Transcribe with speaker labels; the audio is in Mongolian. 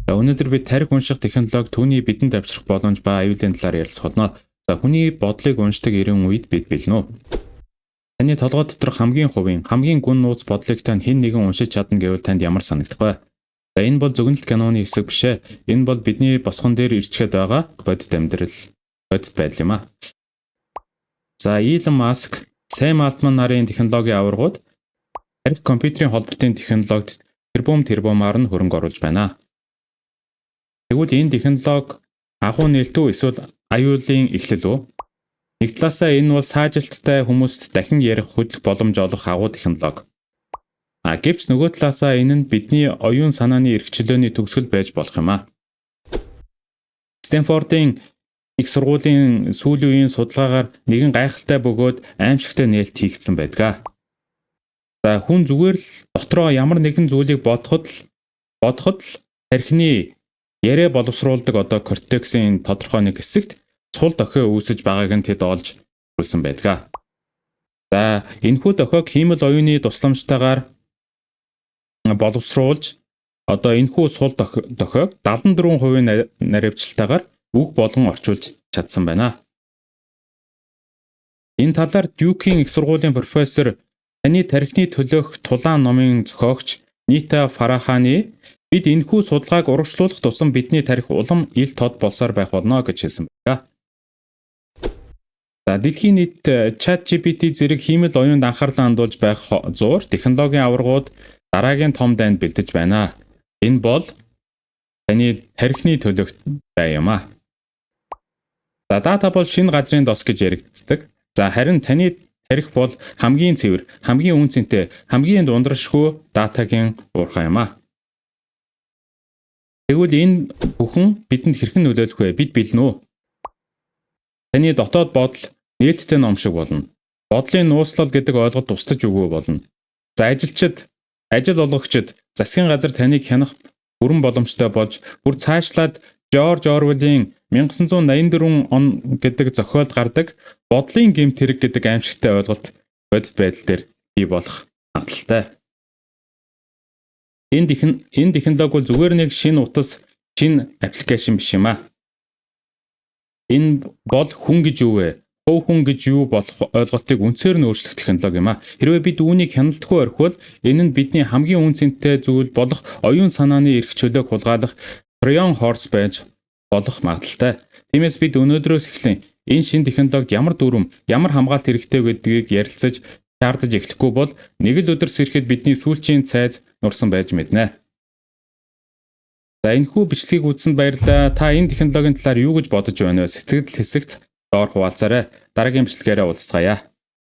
Speaker 1: Өнөөдөр бид тарих унших технологи түүний бидэнд авчрах боломж ба аюулын талаар ярилцах болно. Хүний бодлыг уншдаг эрен үед бид бэлнэ үү? Таны толгой дотор хамгийн гүн нууц бодлыг тань хэн нэгэн уншиж чадна гэвэл танд ямар санагдах вэ? Энэ бол зөвхөн л киноны хэсэг биш ээ. Энэ бол бидний босгон дээр ирчгээд байгаа бодит байдал юм аа. Илон Маск, Сэм Алтман нарын технологийн аваргууд тарих компьютерийн холбогдын технологид тэрбумаар нь хөрөнгө оруулж байна. Тэгвэл энэ технологи агуу нээлт үү эсвэл аюулын эхлэл үү? Нэг талаасаа энэ бол саажилттай хүмүүст дахин ярих хөдлөх боломж олох агуу технологи. Гэвч нөгөө талаасаа энэ нь бидний оюун санааны эрхчлөөний төгсгөл байж болох юм аа. Стэнфордын их сургуулийн сүүлийн үеийн судалгаагаар нэгэн гайхалтай бөгөөд аимшигтай нээлт хийгдсэн байдаг. Хүн зүгээр л дотроо ямар нэгэн зүйлийг бодоход л тархины яриа боловсруулдаг кортексийн тодорхой нэг хэсэгт цул дохио үүсэж байгааг нь тэд олж хүлсэн байдаг. Энэхүү дохиог хиймэл оюуны тусламжтайгаар боловсруулж энэхүү сул дохиог 74% наривчлалтайгаар үг болгон орчуулж чадсан байна. Энэ талаар Дюкийн их сургуулийн профессор таны тархины төлөөх тулаан номын зохиогч Нита Фараханы бид энэхүү судалгааг урагшлуулах тусам бидний тарих улам ил тод болсоор байх болно гэж хэлсэн байна. Дэлхийн нийт ChatGPT зэрэг хиймэл оюунд анхаарлаа хандуулж байх зуур технологийн аваргууд дараагийн том дайнд бэлдэж байна. Энэ бол таны тархины төлөөх дай юм аа. Дата бол шинэ газрын дос гэж яригддаг. Харин таны тарих бол хамгийн цэвэр, хамгийн үнцэнтэй, хамгийн дундрашгүй датагийн уурхай юм аа. Тэгвэл энэ бүхэн бидэнд хэрхэн нөлөөлөх вэ? Бид бэлэн үү? Таны дотоод бодол нээлттэй ном шиг болно. Бодлын нууцлал гэдэг ойлголт устж өгөө болно. Ажил олгогчид засгийн газар таныг хянах бүрэн боломжтой болж бүр цаашлаад Жорж Орвеллийн 1984 он гэдэг зохиолд гардаг бодлын гэмт хэрэг гэдэг аимшигтай ойлголт бодит байдал дээр бий болох хангалттай. Энэ технологи бол зүгээр нэг шинэ утас, шинэ аппликейшн биш юм аа. Энэ бол хүн гэж юу вэ? Хувь хүн гэж юу болох ойлголтыг үндсээр нь өөрчлөх технологи юм аа. Хэрвээ бид үүнийг хяналтгүй орхивол энэ нь бидний хамгийн үнцэнтэй зүйл болох оюун санааны эрх чөлөөг хулгайлах Trojan horse байж болох магадaltaй. Тиймээс бид өнөөдрөөс эхлэн энэ шинэ технологид ямар дүрм, ямар хамгаалт хэрэгтэй гэдгийг ярилцаж шаардаж эхлэхгүй бол нэг л өдөр сэрэхэд бидний сүүлчийн цайз нурсан байж мэднэ. Энэхүү бичлэгийг үзсэнд баярлалаа. Та энэ технологийн талаар юу гэж бодож байна вэ? Сэтгэл хэсэгт доор хуваалцаарай. Дараагийн бичлэгээрээ уулзцаая.